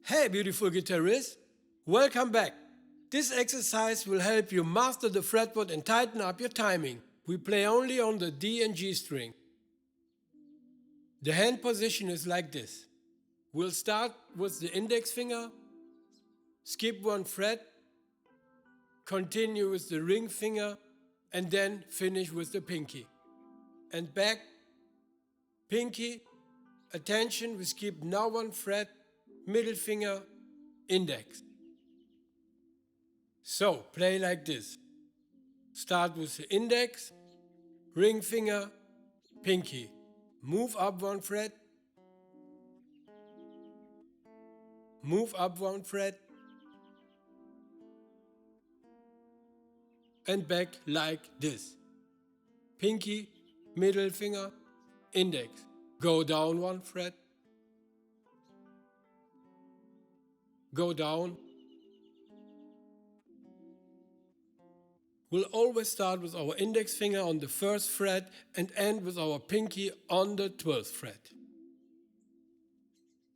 Hey beautiful guitarist, welcome back. This exercise will help you master the fretboard and tighten up your timing. We play only on the D and G string. The hand position is like this. We'll start with the index finger, skip one fret, continue with the ring finger, and then finish with the pinky. And back, pinky, attention, we skip now one fret, middle finger, index. So, play like this. Start with the index, ring finger, pinky. Move up one fret, move up one fret, and back like this. Pinky, middle finger, index. Go down one fret, go down. We'll always start with our index finger on the first fret and end with our pinky on the 12th fret.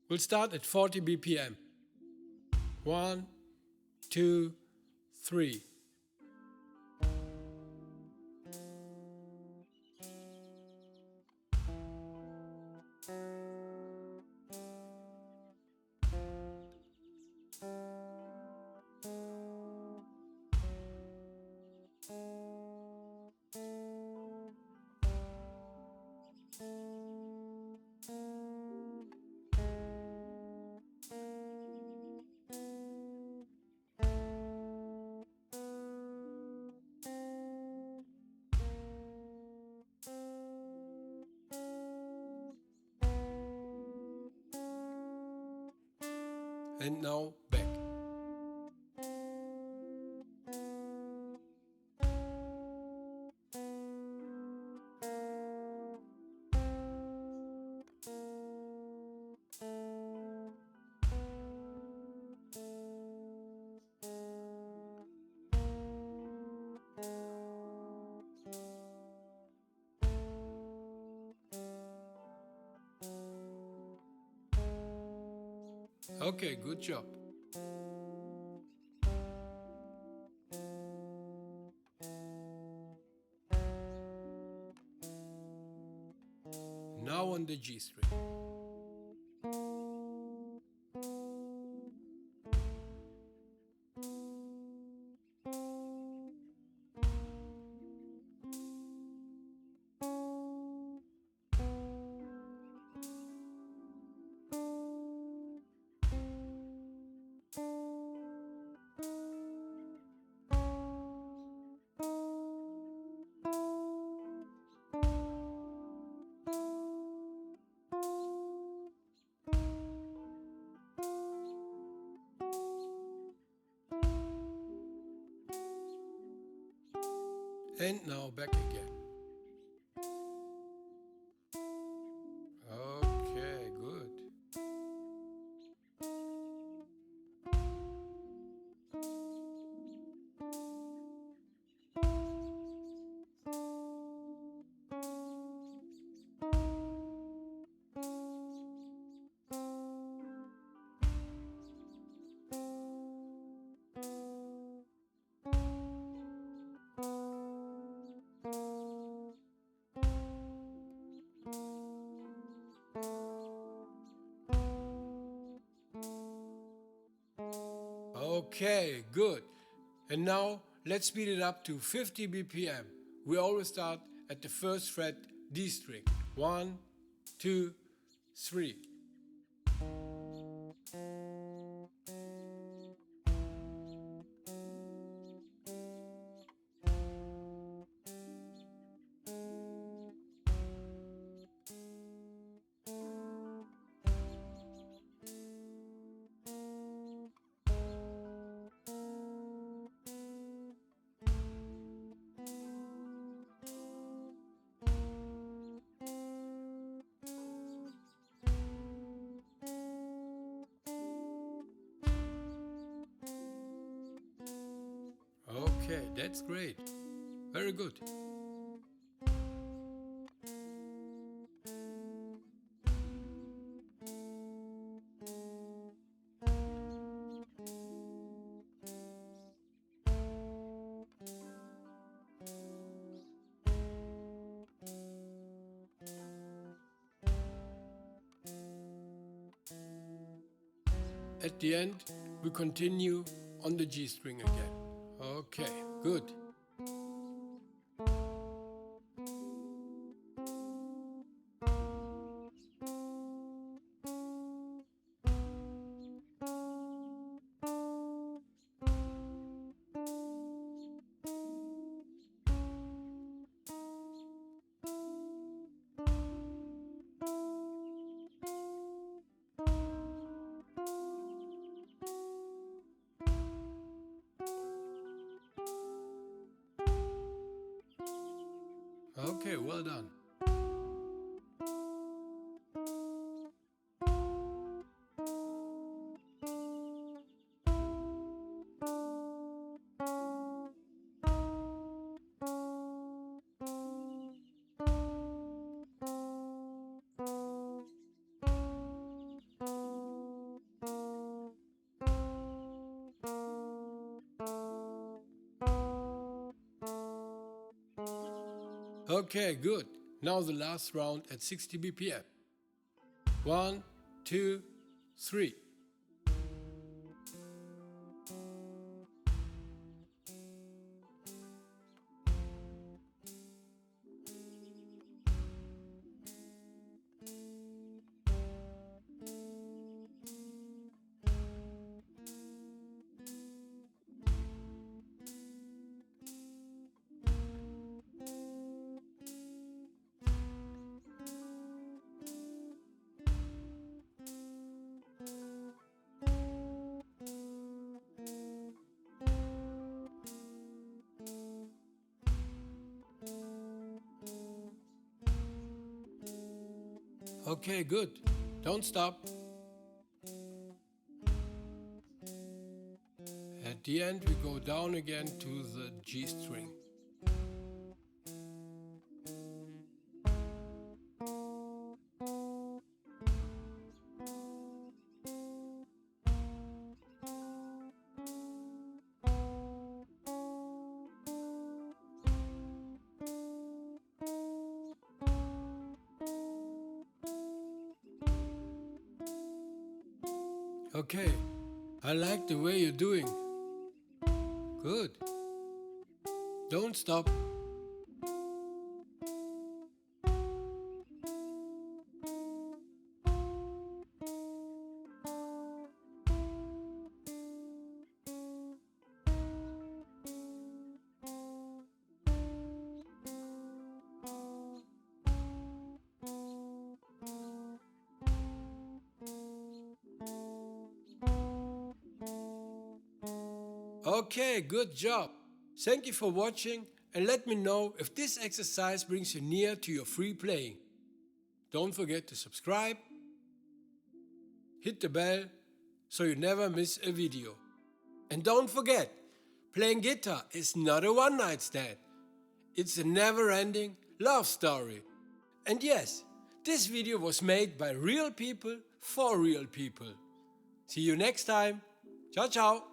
We'll start at 40 BPM. 1, 2, 3. And now back. Okay, good job. Now on the G string. And now back again. Okay, good. Okay, good. And now let's speed it up to 50 BPM. We always start at the first fret D string. 1, 2, 3. Okay, that's great. Very good. At the end, we continue on the G string again. Okay, good. Okay, well done. Okay, good. Now the last round at 60 BPM. 1, 2, 3. Okay, good. Don't stop. At the end, we go down again to the G string. Okay, I like the way you're doing. Good. Don't stop. Okay, good job. Thank you for watching and let me know if this exercise brings you near to your free playing. Don't forget to subscribe, hit the bell so you never miss a video. And don't forget, playing guitar is not a one-night stand. It's a never-ending love story. And yes, this video was made by real people for real people. See you next time. Ciao, ciao.